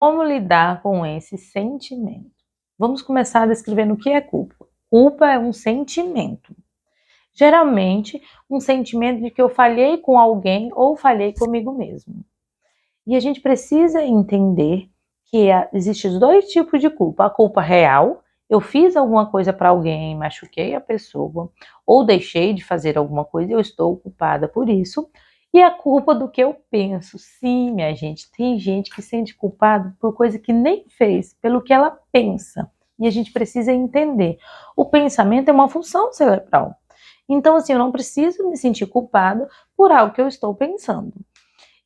Como lidar com esse sentimento? Vamos começar descrevendo o que é culpa. Culpa é um sentimento. Geralmente, um sentimento de que eu falhei com alguém ou falhei comigo mesmo. E a gente precisa entender que existem dois tipos de culpa. A culpa real, eu fiz alguma coisa para alguém, machuquei a pessoa, ou deixei de fazer alguma coisa e eu estou culpada por isso. E a culpa do que eu penso. Sim, minha gente, tem gente que se sente culpada por coisa que nem fez, pelo que ela pensa. E a gente precisa entender. O pensamento é uma função cerebral. Então, assim, eu não preciso me sentir culpada por algo que eu estou pensando.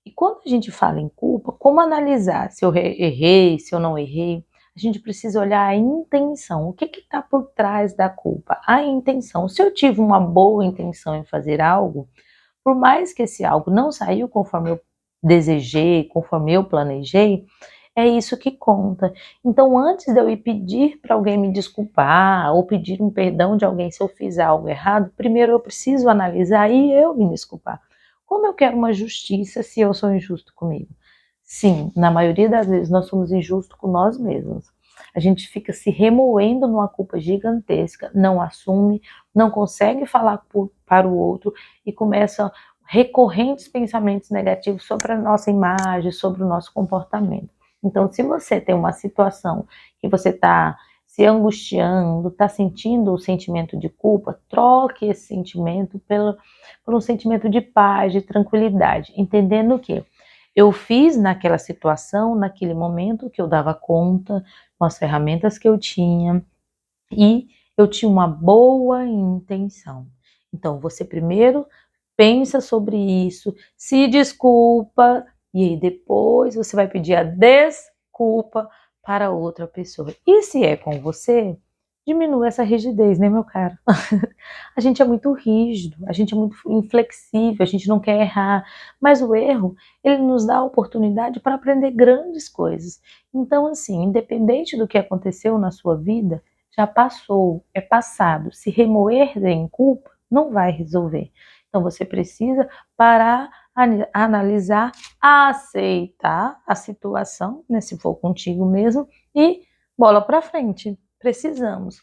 E quando a gente fala em culpa, como analisar se eu errei, se eu não errei? A gente precisa olhar a intenção. O que está por trás da culpa? A intenção. Se eu tive uma boa intenção em fazer algo, por mais que esse algo não saiu conforme eu desejei, conforme eu planejei, é isso que conta. Então, antes de eu ir pedir para alguém me desculpar ou pedir um perdão de alguém se eu fiz algo errado, primeiro eu preciso analisar e eu me desculpar. Como eu quero uma justiça se eu sou injusto comigo? Sim, na maioria das vezes nós somos injustos com nós mesmos. A gente fica se remoendo numa culpa gigantesca, não assume, não consegue falar para o outro e começa recorrentes pensamentos negativos sobre a nossa imagem, sobre o nosso comportamento. Então, se você tem uma situação que você está se angustiando, está sentindo o sentimento de culpa, troque esse sentimento por um sentimento de paz, de tranquilidade, entendendo que eu fiz naquela situação, naquele momento que eu dava conta, com as ferramentas que eu tinha, e eu tinha uma boa intenção. Então, você primeiro pensa sobre isso, se desculpa, e aí depois você vai pedir a desculpa para outra pessoa. E se é com você, diminua essa rigidez, né, meu caro? A gente é muito rígido, a gente é muito inflexível, a gente não quer errar, mas o erro, ele nos dá a oportunidade para aprender grandes coisas. Então, assim, independente do que aconteceu na sua vida, já passou, é passado. Se remoer em culpa, não vai resolver. Então, você precisa parar, analisar, aceitar a situação, né, se for contigo mesmo, e bola para frente. Precisamos.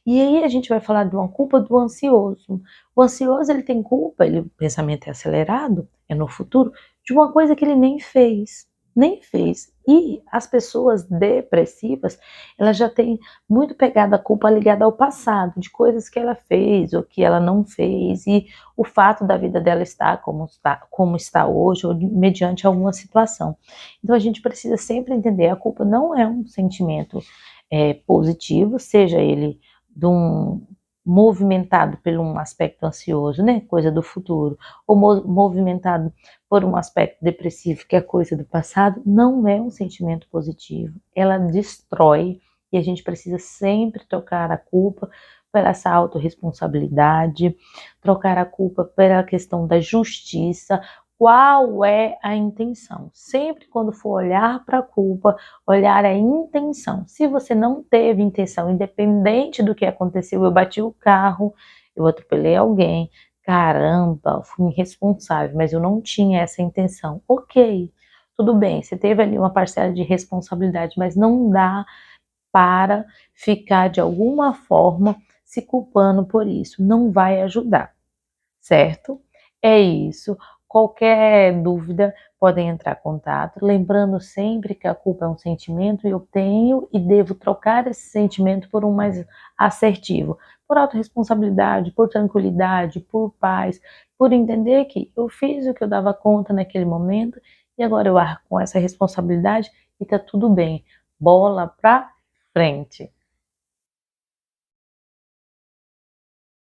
E aí a gente vai falar de uma culpa do ansioso. O ansioso, ele tem culpa, o pensamento é acelerado, é no futuro, de uma coisa que ele nem fez. Nem fez. E as pessoas depressivas, elas já têm muito pegada a culpa ligada ao passado, de coisas que ela fez ou que ela não fez, e o fato da vida dela estar como está hoje, ou mediante alguma situação. Então a gente precisa sempre entender, a culpa não é um sentimento positivo, seja ele de um movimentado por um aspecto ansioso, né, coisa do futuro, ou movimentado por um aspecto depressivo, que é coisa do passado, não é um sentimento positivo. Ela destrói, e a gente precisa sempre trocar a culpa por essa autorresponsabilidade, trocar a culpa pela questão da justiça. Qual é a intenção? Sempre quando for olhar para a culpa, olhar a intenção. Se você não teve intenção, independente do que aconteceu, eu bati o carro, eu atropelei alguém, caramba, fui irresponsável, mas eu não tinha essa intenção. Ok, tudo bem, você teve ali uma parcela de responsabilidade, mas não dá para ficar de alguma forma se culpando por isso. Não vai ajudar, certo? É isso. Qualquer dúvida, podem entrar em contato. Lembrando sempre que a culpa é um sentimento e eu tenho e devo trocar esse sentimento por um mais assertivo, por autorresponsabilidade, por tranquilidade, por paz, por entender que eu fiz o que eu dava conta naquele momento e agora eu arco com essa responsabilidade e tá tudo bem. Bola pra frente.